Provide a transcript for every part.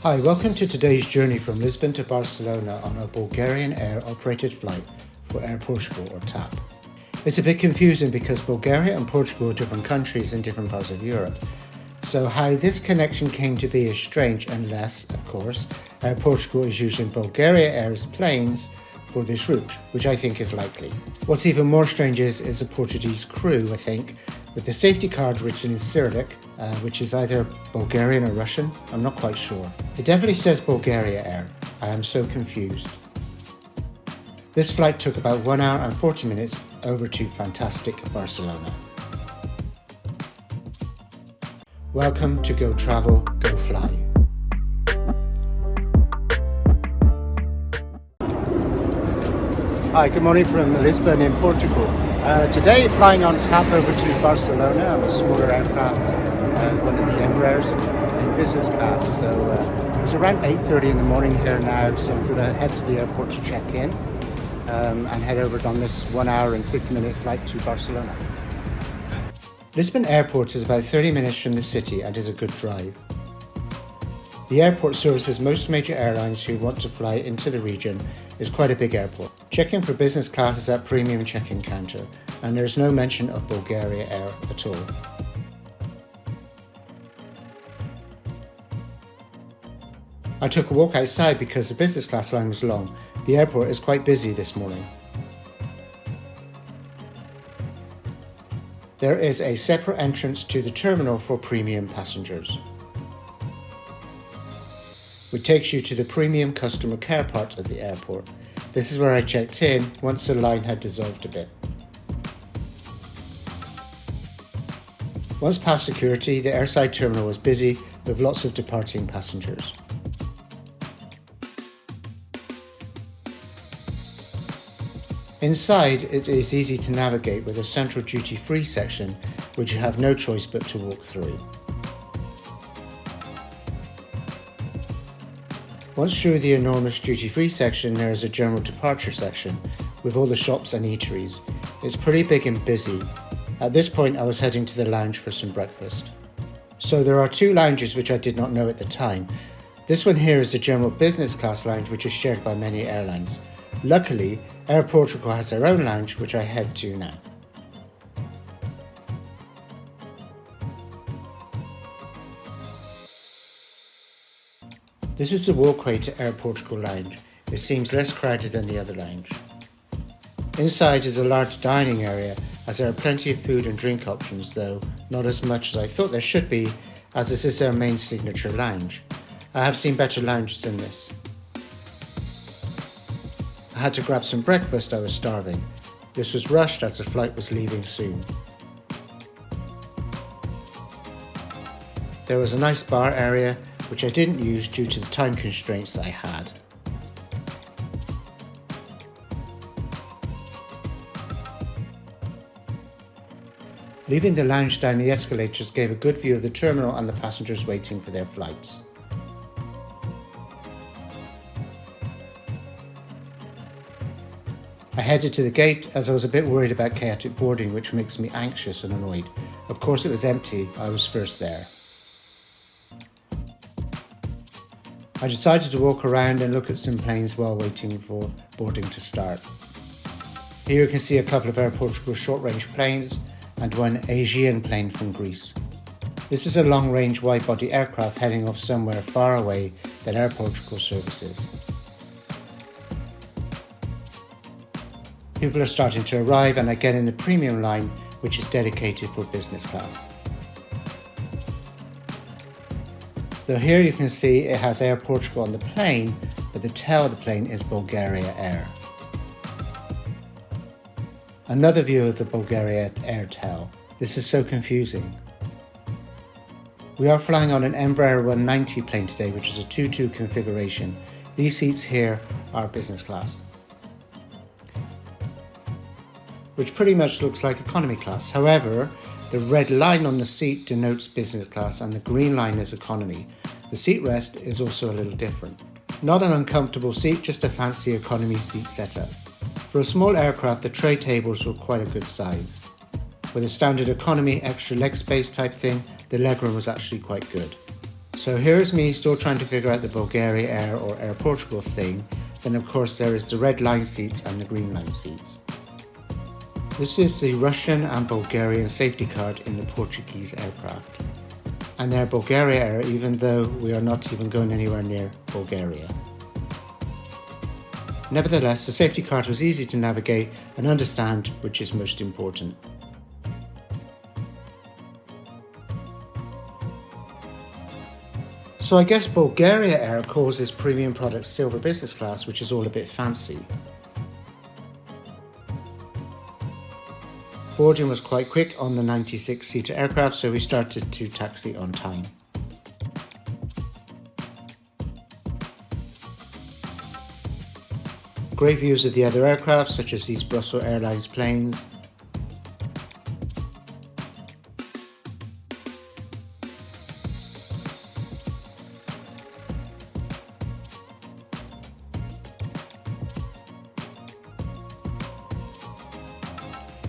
Hi, welcome to today's journey from Lisbon to Barcelona on a Bulgarian Air operated flight for Air Portugal or TAP. It's a bit confusing because Bulgaria and Portugal are different countries in different parts of Europe. So how this connection came to be is strange unless, of course, Air Portugal is using Bulgaria Air's planes for this route, which I think is likely. What's even more strange is a Portuguese crew, I think, with the safety card written in Cyrillic, which is either Bulgarian or Russian. I'm not quite sure. It definitely says Bulgaria Air. I am so confused. This flight took about 1 hour and 40 minutes over to fantastic Barcelona. Welcome to Go Travel, Go Fly. Hi, good morning from Lisbon in Portugal. Today flying on TAP over to Barcelona on a smaller aircraft, one of the Embraers in business class. So it's around 8:30 in the morning here now, so I'm going to head to the airport to check in and head over on this 1 hour and 50-minute flight to Barcelona. Lisbon Airport is about 30 minutes from the city and is a good drive. The airport services most major airlines who want to fly into the region. Is quite a big airport. Check-in for business class is at premium check-in counter, and there's no mention of Bulgaria Air at all. I took a walk outside because the business class line was long. The airport is quite busy this morning. There is a separate entrance to the terminal for premium passengers, which takes you to the premium customer care part of the airport. This is where I checked in once the line had dissolved a bit. Once past security, the airside terminal was busy with lots of departing passengers. Inside, it is easy to navigate with a central duty-free section which you have no choice but to walk through. Once through the enormous duty-free section, there is a general departure section with all the shops and eateries. It's pretty big and busy. At this point, I was heading to the lounge for some breakfast. So there are two lounges which I did not know at the time. This one here is the general business class lounge, which is shared by many airlines. Luckily, Air Portugal has their own lounge, which I head to now. This is the walkway to Air Portugal lounge. It seems less crowded than the other lounge. Inside is a large dining area, as there are plenty of food and drink options, though not as much as I thought there should be, as this is their main signature lounge. I have seen better lounges than this. I had to grab some breakfast, I was starving. This was rushed as the flight was leaving soon. There was a nice bar area, which I didn't use due to the time constraints I had. Leaving the lounge down the escalators gave a good view of the terminal and the passengers waiting for their flights. I headed to the gate as I was a bit worried about chaotic boarding, which makes me anxious and annoyed. Of course it was empty, I was first there. I decided to walk around and look at some planes while waiting for boarding to start. Here you can see a couple of Air Portugal short-range planes and one Aegean plane from Greece. This is a long-range wide-body aircraft heading off somewhere far away that Air Portugal services. People are starting to arrive and I get in the premium line, which is dedicated for business class. So here you can see it has Air Portugal on the plane, but the tail of the plane is Bulgaria Air. Another view of the Bulgaria Air tail. This is so confusing. We are flying on an Embraer 190 plane today, which is a 2-2 configuration. These seats here are business class, which pretty much looks like economy class. However, the red line on the seat denotes business class and the green line is economy. The seat rest is also a little different. Not an uncomfortable seat, just a fancy economy seat setup. For a small aircraft, the tray tables were quite a good size. With a standard economy extra leg space type thing, the legroom was actually quite good. So here's me still trying to figure out the Bulgaria Air or Air Portugal thing. Then of course there is the red line seats and the green line seats. This is the Russian and Bulgarian safety card in the Portuguese aircraft. And they're Bulgaria Air even though we are not even going anywhere near Bulgaria. Nevertheless, the safety card was easy to navigate and understand, which is most important. So I guess Bulgaria Air calls this premium product silver business class, which is all a bit fancy. Boarding was quite quick on the 96-seater aircraft, so we started to taxi on time. Great views of the other aircraft, such as these Brussels Airlines planes.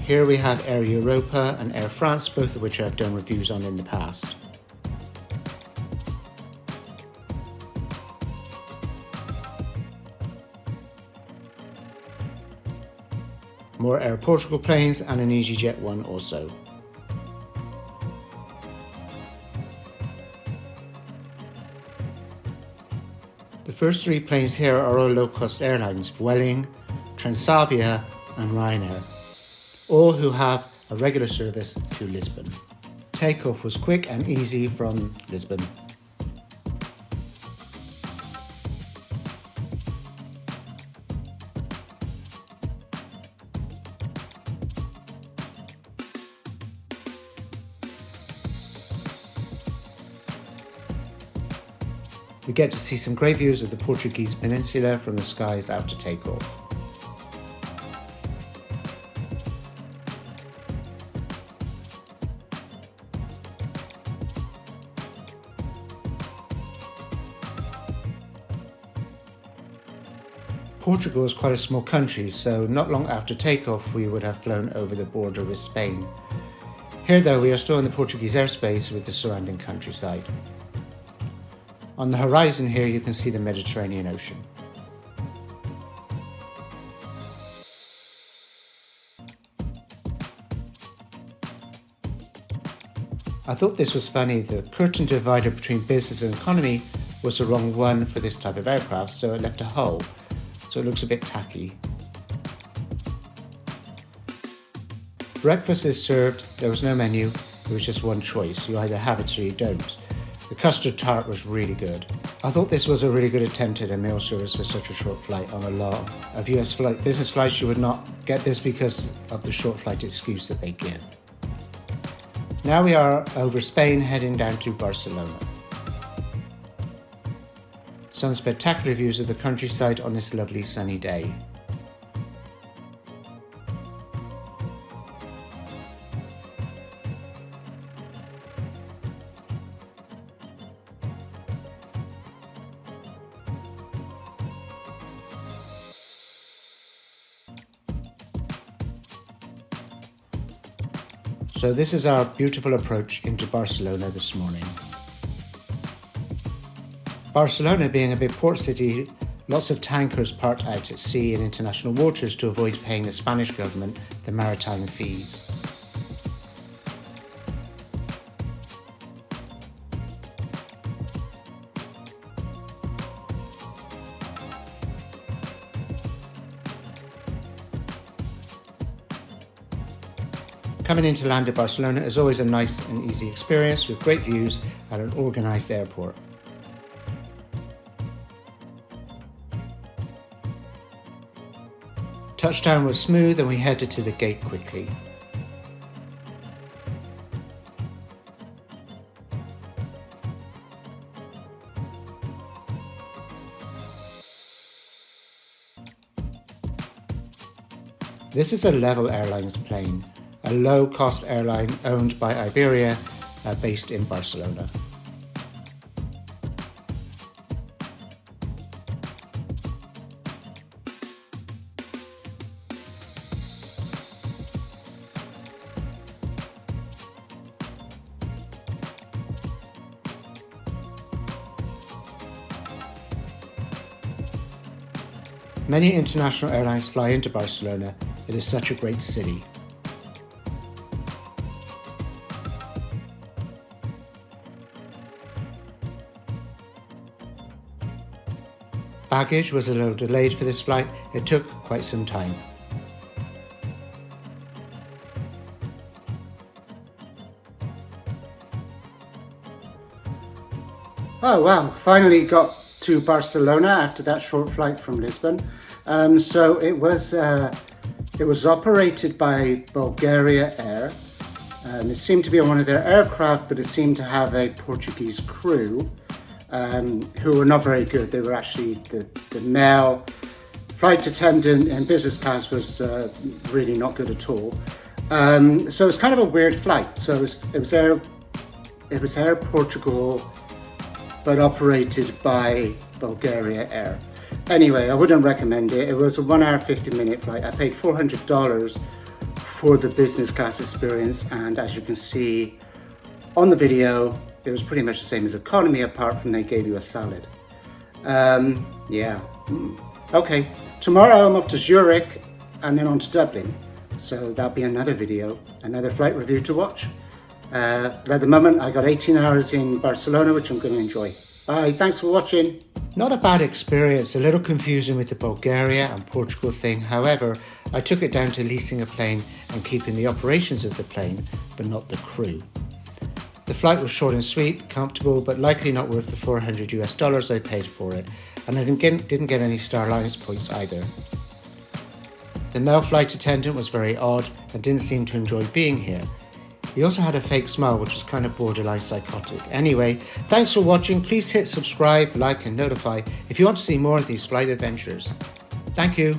Here we have Air Europa and Air France, both of which I've done reviews on in the past. More Air Portugal planes and an EasyJet one also. The first three planes here are all low-cost airlines, Vueling, Transavia and Ryanair, all who have a regular service to Lisbon. Takeoff was quick and easy from Lisbon. We get to see some great views of the Portuguese peninsula from the skies after takeoff. Portugal is quite a small country, so not long after takeoff we would have flown over the border with Spain. Here though we are still in the Portuguese airspace with the surrounding countryside. On the horizon here you can see the Mediterranean Ocean. I thought this was funny. The curtain divider between business and economy was the wrong one for this type of aircraft, so it left a hole, so it looks a bit tacky. Breakfast is served. There was no menu, it was just one choice. You either have it or you don't. The custard tart was really good. I thought this was a really good attempt at a meal service for such a short flight on a US flight. Business flights, you would not get this because of the short flight excuse that they give. Now we are over Spain, heading down to Barcelona. Some spectacular views of the countryside on this lovely sunny day. So this is our beautiful approach into Barcelona this morning. Barcelona being a big port city, lots of tankers parked out at sea in international waters to avoid paying the Spanish government the maritime fees. Coming into land at Barcelona is always a nice and easy experience with great views at an organised airport. Touchdown was smooth and we headed to the gate quickly. This is a Level Airlines plane, a low-cost airline owned by Iberia, based in Barcelona. Many international airlines fly into Barcelona. It is such a great city. Baggage was a little delayed for this flight. It took quite some time. Oh wow, finally got to Barcelona after that short flight from Lisbon. So it was operated by Bulgaria Air. It seemed to be on one of their aircraft, but it seemed to have a Portuguese crew who were not very good. They were actually, the male flight attendant in business class was really not good at all. So it was kind of a weird flight. So it was Air Portugal, but operated by Bulgaria Air. Anyway, I wouldn't recommend it. It was a 1 hour, 50-minute flight. I paid $400 for the business class experience, and as you can see on the video, it was pretty much the same as economy, apart from they gave you a salad. Yeah. Okay, tomorrow I'm off to Zurich and then on to Dublin. So that'll be another video, another flight review to watch. At the moment, I got 18 hours in Barcelona, which I'm going to enjoy. Bye, thanks for watching. Not a bad experience, a little confusing with the Bulgaria and Portugal thing. However, I took it down to leasing a plane and keeping the operations of the plane, but not the crew. The flight was short and sweet, comfortable, but likely not worth the $400 I paid for it. And I didn't get any Star Alliance points either. The male flight attendant was very odd and didn't seem to enjoy being here. He also had a fake smile, which was kind of borderline psychotic. Anyway, thanks for watching. Please hit subscribe, like and notify if you want to see more of these flight adventures. Thank you.